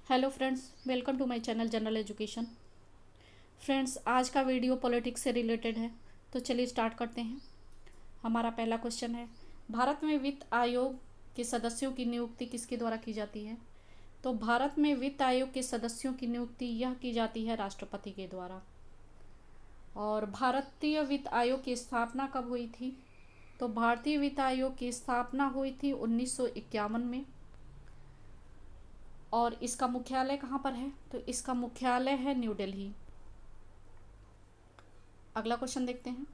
Hello friends, welcome to my channel general education. Friends, आज का video politics से related है, तो चलिए स्टार्ट करते हैं। हमारा पहला क्वेश्चन है, भारत में वित्त आयोग के सदस्यों की नियुक्ति किसके द्वारा की जाती है? तो भारत में वित्त आयोग के सदस्यों की नियुक्ति यह की जाती है राष्ट्रपति के द्वारा। और भारतीय वित्त आयोग की स्थापना कब हुई थी? तो भारतीय वित्त आयोग की स्थापना हुई थी 1951 में। और इसका मुख्यालय कहाँ पर है? तो इसका मुख्यालय है न्यू दिल्ली। अगला क्वेश्चन देखते हैं,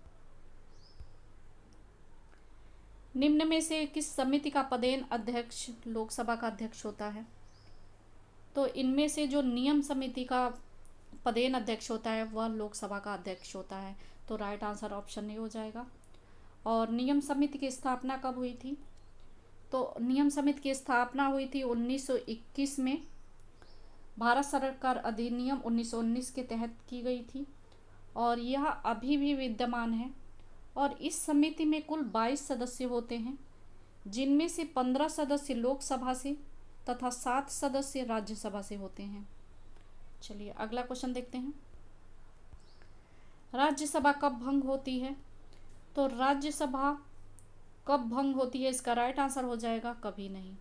निम्न में से किस समिति का पदेन अध्यक्ष लोकसभा का अध्यक्ष होता है? तो इनमें से जो नियम समिति का पदेन अध्यक्ष होता है वह लोकसभा का अध्यक्ष होता है। तो राइट आंसर ऑप्शन ए हो जाएगा। और नियम समिति की स्थापना कब हुई थी? तो नियम समिति की स्थापना हुई थी 1921 में। भारत सरकार अधिनियम 1919 के तहत की गई थी और यह अभी भी विद्यमान है। और इस समिति में कुल 22 सदस्य होते हैं, जिनमें से 15 सदस्य लोकसभा से तथा 7 सदस्य राज्यसभा से होते हैं। चलिए अगला क्वेश्चन देखते हैं, राज्यसभा कब भंग होती है? तो राज्यसभा कब भंग होती है, इसका राइट आंसर हो जाएगा कभी नहीं।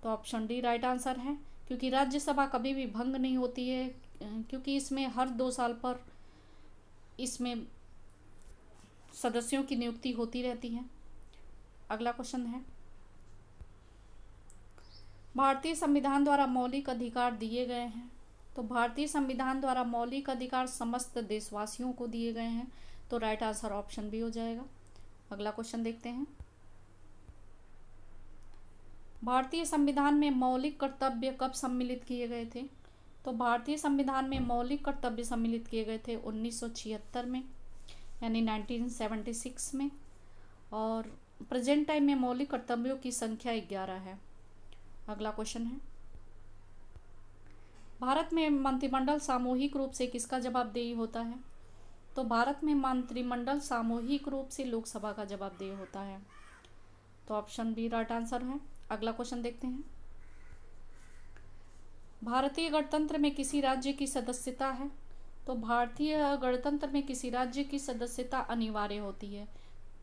तो ऑप्शन डी राइट आंसर है, क्योंकि राज्यसभा कभी भी भंग नहीं होती है, क्योंकि इसमें हर 2 साल पर इसमें सदस्यों की नियुक्ति होती रहती है। अगला क्वेश्चन है, भारतीय संविधान द्वारा मौलिक अधिकार दिए गए हैं? तो भारतीय संविधान द्वारा मौलिक अधिकार समस्त देशवासियों को दिए गए हैं। तो राइट आंसर ऑप्शन बी हो जाएगा। अगला क्वेश्चन देखते हैं, भारतीय संविधान में मौलिक कर्तव्य कब सम्मिलित किए गए थे? तो भारतीय संविधान में मौलिक कर्तव्य सम्मिलित किए गए थे 1976 में, यानी 1976 में। और प्रेजेंट टाइम में मौलिक कर्तव्यों की संख्या 11 है। अगला क्वेश्चन है, भारत में मंत्रिमंडल सामूहिक रूप से किसका जवाबदेही होता है? तो भारत में मंत्रिमंडल सामूहिक रूप से लोकसभा का जवाबदेही होता है। तो ऑप्शन बी राइट आंसर है। अगला क्वेश्चन देखते हैं, भारतीय गणतंत्र में किसी राज्य की सदस्यता है? तो भारतीय गणतंत्र में किसी राज्य की सदस्यता अनिवार्य होती है।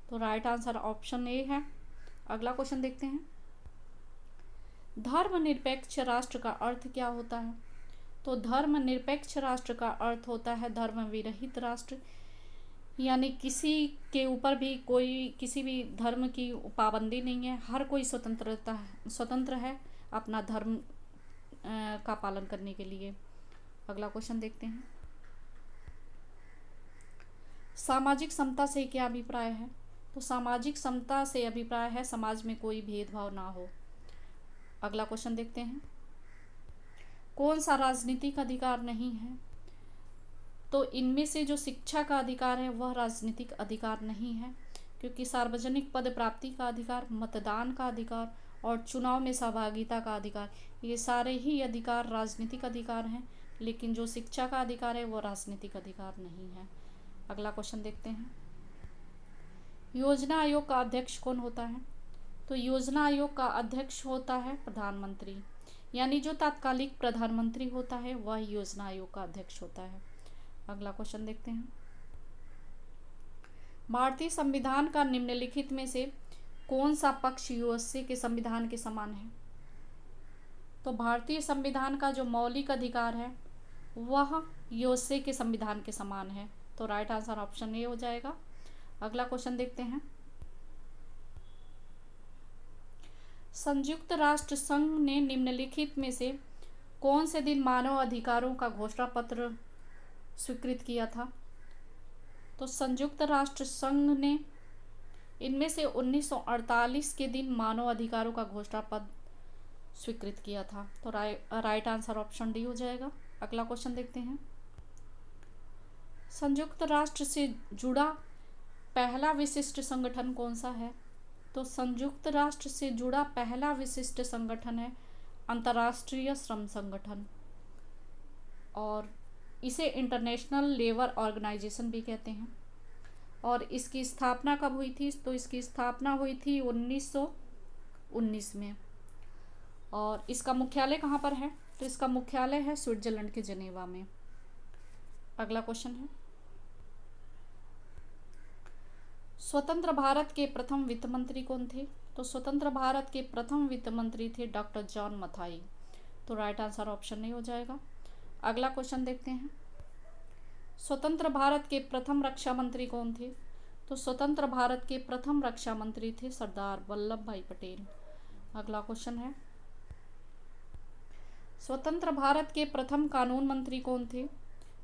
तो राइट आंसर ऑप्शन ए है। अगला क्वेश्चन देखते हैं, धर्मनिरपेक्ष राष्ट्र का अर्थ क्या होता है? तो धर्मनिरपेक्ष राष्ट्र का अर्थ होता है धर्म विरहित राष्ट्र, यानी किसी के ऊपर भी कोई किसी भी धर्म की पाबंदी नहीं है, हर कोई स्वतंत्र है अपना धर्म का पालन करने के लिए। अगला क्वेश्चन देखते हैं, सामाजिक समता से क्या अभिप्राय है? तो सामाजिक समता से अभिप्राय है समाज में कोई भेदभाव ना हो। अगला क्वेश्चन देखते हैं, कौन सा राजनीतिक अधिकार नहीं है? तो इनमें से जो शिक्षा का अधिकार है वह राजनीतिक अधिकार नहीं है, क्योंकि सार्वजनिक पद प्राप्ति का अधिकार, मतदान का अधिकार और चुनाव में सहभागिता का अधिकार, ये सारे ही अधिकार राजनीतिक अधिकार हैं, लेकिन जो शिक्षा का अधिकार है वो राजनीतिक अधिकार नहीं है। अगला क्वेश्चन देखते हैं, योजना आयोग का अध्यक्ष कौन होता है? तो योजना आयोग का अध्यक्ष होता है प्रधानमंत्री, यानी जो तात्कालिक प्रधानमंत्री होता है वह योजना आयोग का अध्यक्ष होता है। अगला क्वेश्चन देखते हैं, भारतीय संविधान का निम्नलिखित में से कौन सा पक्ष यूएसए के संविधान के समान है? तो भारतीय संविधान का जो मौलिक अधिकार है वह यूएसए के संविधान के समान है। तो राइट आंसर ऑप्शन ए हो जाएगा। अगला क्वेश्चन देखते हैं, संयुक्त राष्ट्र संघ ने निम्नलिखित में से कौन से दिन मानव अधिकारों का घोषणा पत्र स्वीकृत किया था? तो संयुक्त राष्ट्र संघ ने इनमें से 1948 के दिन मानव अधिकारों का घोषणा पत्र स्वीकृत किया था। तो राइट आंसर ऑप्शन डी हो जाएगा। अगला क्वेश्चन देखते हैं, संयुक्त राष्ट्र से जुड़ा पहला विशिष्ट संगठन कौन सा है? तो संयुक्त राष्ट्र से जुड़ा पहला विशिष्ट संगठन है अंतर्राष्ट्रीय श्रम संगठन, और इसे इंटरनेशनल लेबर ऑर्गेनाइजेशन भी कहते हैं। और इसकी स्थापना कब हुई थी? तो इसकी स्थापना हुई थी 1919 में। और इसका मुख्यालय कहाँ पर है? तो इसका मुख्यालय है स्विट्जरलैंड के जिनेवा में। अगला क्वेश्चन है, स्वतंत्र भारत के प्रथम वित्त मंत्री कौन थे? तो स्वतंत्र भारत के प्रथम वित्त मंत्री थे डॉक्टर जॉन मथाई। तो राइट आंसर ऑप्शन नहीं हो जाएगा। अगला क्वेश्चन देखते हैं, स्वतंत्र भारत के प्रथम रक्षा मंत्री कौन थे? तो स्वतंत्र भारत के प्रथम रक्षा मंत्री थे सरदार वल्लभ भाई पटेल। अगला क्वेश्चन है, स्वतंत्र भारत के प्रथम कानून मंत्री कौन थे?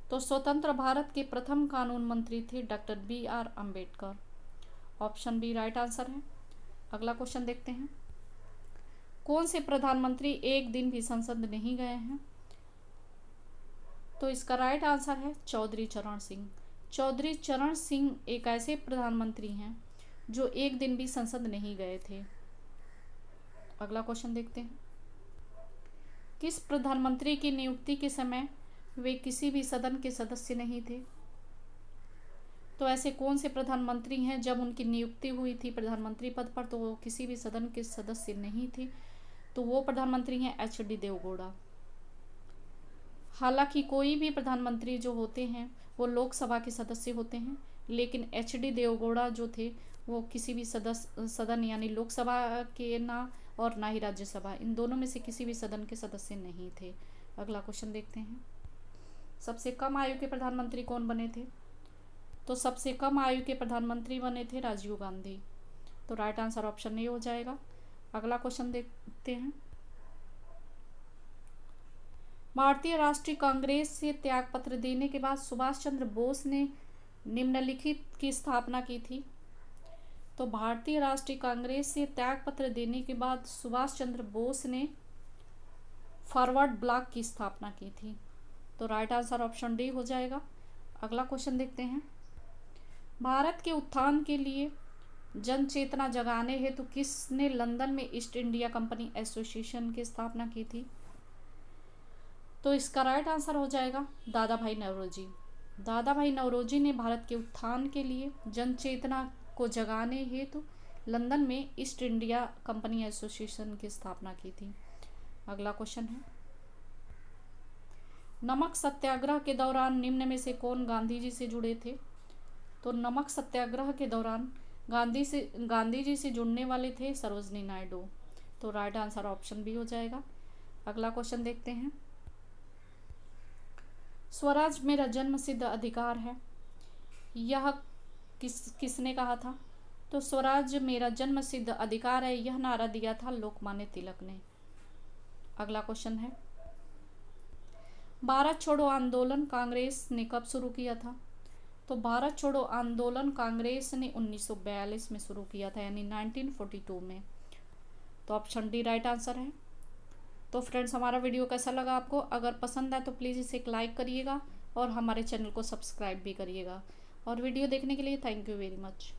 तो स्वतंत्र भारत के प्रथम कानून मंत्री थे डॉक्टर BR Ambedkar. Option B right answer है। अगला क्वेश्चन देखते हैं, कौन से प्रधानमंत्री एक दिन भी संसद नहीं गए हैं? तो इसका राइट आंसर है चौधरी चरण सिंह। चौधरी चरण सिंह एक ऐसे प्रधानमंत्री हैं जो एक दिन भी संसद नहीं गए थे। अगला क्वेश्चन देखते हैं, किस प्रधानमंत्री की नियुक्ति के समय वे किसी भी सदन के सदस्य नहीं थे? तो ऐसे कौन से प्रधानमंत्री हैं जब उनकी नियुक्ति हुई थी प्रधानमंत्री पद पर तो वो किसी भी सदन के सदस्य नहीं थे? तो वो प्रधानमंत्री हैं HD देवगौड़ा। हालांकि कोई भी प्रधानमंत्री जो होते हैं वो लोकसभा के सदस्य होते हैं, लेकिन HD देवगौड़ा जो थे वो किसी भी सदन यानी लोकसभा के ना और ना ही राज्यसभा, इन दोनों में से किसी भी सदन के सदस्य नहीं थे। अगला क्वेश्चन देखते हैं, सबसे कम आयु के प्रधानमंत्री कौन बने थे? तो सबसे कम आयु के प्रधानमंत्री बने थे राजीव गांधी। तो राइट आंसर ऑप्शन नहीं हो जाएगा। अगला क्वेश्चन देखते हैं, भारतीय राष्ट्रीय कांग्रेस से त्यागपत्र देने के बाद सुभाष चंद्र बोस ने निम्नलिखित की स्थापना की थी। तो भारतीय राष्ट्रीय कांग्रेस से त्यागपत्र देने के बाद सुभाष चंद्र बोस ने फॉरवर्ड ब्लॉक की स्थापना की थी। तो राइट आंसर ऑप्शन डी हो जाएगा। अगला क्वेश्चन देखते हैं, भारत के उत्थान के लिए जन चेतना जगाने हेतु किसने लंदन में ईस्ट इंडिया कंपनी एसोसिएशन की स्थापना की थी? तो इसका राइट आंसर हो जाएगा दादा भाई नौरोजी। दादा भाई नौरोजी ने भारत के उत्थान के लिए जन चेतना को जगाने हेतु लंदन में ईस्ट इंडिया कंपनी एसोसिएशन की स्थापना की थी। अगला क्वेश्चन है, नमक सत्याग्रह के दौरान निम्न में से कौन गांधी जी से जुड़े थे? तो नमक सत्याग्रह के दौरान गांधी जी से जुड़ने वाले थे सरोजनी नायडू। तो राइट आंसर ऑप्शन बी हो जाएगा। अगला क्वेश्चन देखते हैं, स्वराज मेरा जन्मसिद्ध अधिकार है, यह किसने कहा था? तो स्वराज मेरा जन्मसिद्ध अधिकार है, यह नारा दिया था लोकमान्य तिलक ने। अगला क्वेश्चन है, भारत छोड़ो आंदोलन कांग्रेस ने कब शुरू किया था? तो भारत छोड़ो आंदोलन कांग्रेस ने 1942 में शुरू किया था, यानी 1942 में। तो ऑप्शन डी राइट आंसर है। तो फ्रेंड्स, हमारा वीडियो कैसा लगा आपको? अगर पसंद आए तो प्लीज़ इसे एक लाइक करिएगा और हमारे चैनल को सब्सक्राइब भी करिएगा। और वीडियो देखने के लिए थैंक यू वेरी मच।